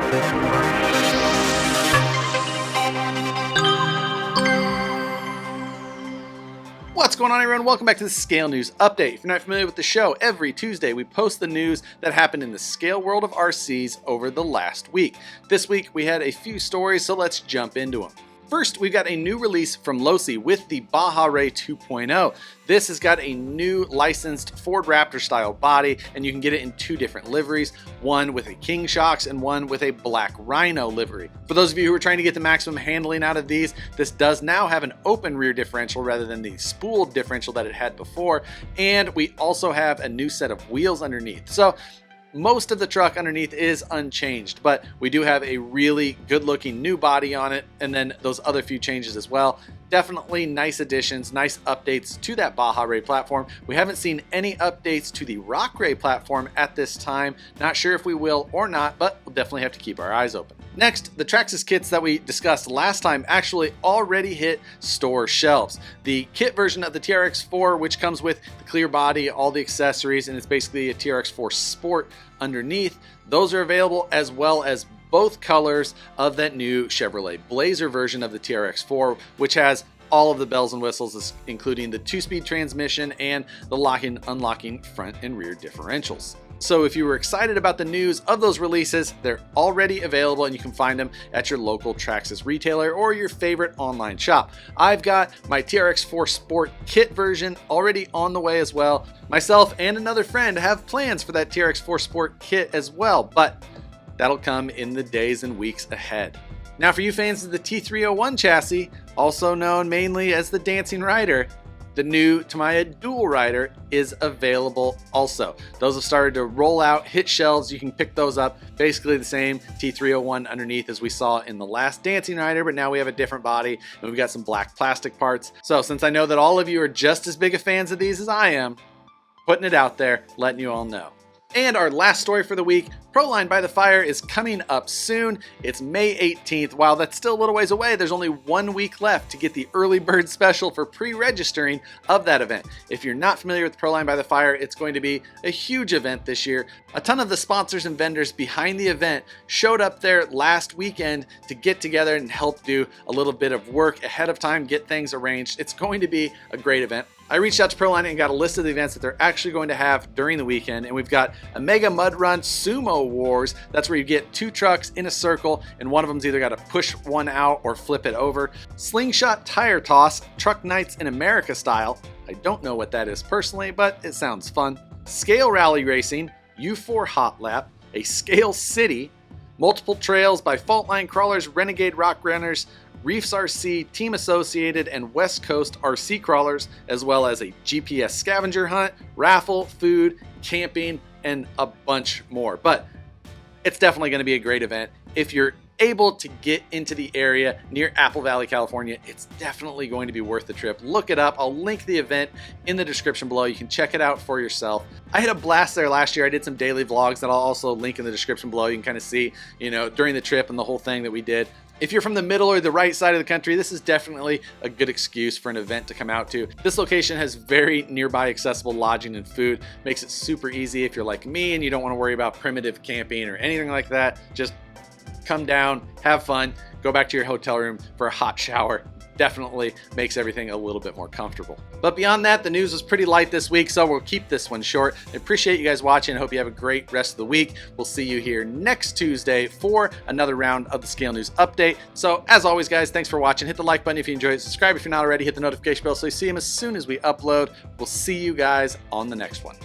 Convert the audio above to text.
What's going on, everyone? Welcome back to the Scale News Update. If you're not familiar with the show, every Tuesday we post the news that happened in the scale world of RCs over the last week. This week we had a few stories, so let's jump into them. First, we've got a new release from Losi with the Baja Ray 2.0. This has got a new licensed Ford Raptor style body, and you can get it in two different liveries, one with a King shocks and one with a Black Rhino livery. For those of you who are trying to get the maximum handling out of these, this does now have an open rear differential rather than the spooled differential that it had before, and we also have a new set of wheels underneath. So most of the truck underneath is unchanged, but we do have a really good looking new body on it, and then those other few changes as well. Definitely nice additions, nice updates to that Baja Ray platform. We haven't seen any updates to the Rock Ray platform at this time. Not sure if we will or not, but we'll definitely have to keep our eyes open. Next, the Traxxas kits that we discussed last time actually already hit store shelves. The kit version of the TRX4, which comes with the clear body, all the accessories, and it's basically a TRX4 Sport underneath, those are available, as well as both colors of that new Chevrolet Blazer version of the TRX4, which has all of the bells and whistles, including the 2-speed transmission and the locking, unlocking front and rear differentials. So if you were excited about the news of those releases, they're already available and you can find them at your local Traxxas retailer or your favorite online shop. I've got my TRX4 Sport kit version already on the way as well. Myself and another friend have plans for that TRX4 Sport kit as well, but that'll come in the days and weeks ahead. Now, for you fans of the T301 chassis, also known mainly as the Dancing Rider, the new Tamiya Dual Rider is available also. Those have started to roll out, hit shelves. You can pick those up. Basically the same T301 underneath as we saw in the last Dancing Rider, but now we have a different body and we've got some black plastic parts. So since I know that all of you are just as big of fans of these as I am, putting it out there, letting you all know. And our last story for the week, Proline By The Fire is coming up soon. It's May 18th. While that's still a little ways away, there's only 1 week left to get the early bird special for pre-registering of that event. If you're not familiar with Proline By The Fire, it's going to be a huge event this year. A ton of the sponsors and vendors behind the event showed up there last weekend to get together and help do a little bit of work ahead of time, get things arranged. It's going to be a great event. I reached out to Proline and got a list of the events that they're actually going to have during the weekend, and we've got a Mega Mud Run Sumo Wars. That's where you get 2 trucks in a circle, and one of them's either got to push one out or flip it over. Slingshot Tire Toss, Truck Nights in America style. I don't know what that is personally, but it sounds fun. Scale Rally Racing, U4 Hot Lap, a Scale City, multiple trails by Faultline Crawlers, Renegade Rock Runners, Reefs RC, Team Associated, and West Coast RC Crawlers, as well as a GPS scavenger hunt, raffle, food, camping, and a bunch more. But it's definitely going to be a great event. If you're able to get into the area near Apple Valley, California, it's definitely going to be worth the trip. Look it up. I'll link the event in the description below. You can check it out for yourself. I had a blast there last year. I did some daily vlogs that I'll also link in the description below. You can kind of see, during the trip and the whole thing that we did. If you're from the middle or the right side of the country, this is definitely a good excuse for an event to come out to. This location has very nearby accessible lodging and food. Makes it super easy if you're like me and you don't want to worry about primitive camping or anything like that. Just come down, have fun, go back to your hotel room for a hot shower. Definitely makes everything a little bit more comfortable. But beyond that, the news was pretty light this week, so we'll keep this one short. I appreciate you guys watching. I hope you have a great rest of the week. We'll see you here next Tuesday for another round of the Scale News Update. So as always, guys, thanks for watching. Hit the like button if you enjoyed it. Subscribe if you're not already. Hit the notification bell so you see them as soon as we upload. We'll see you guys on the next one.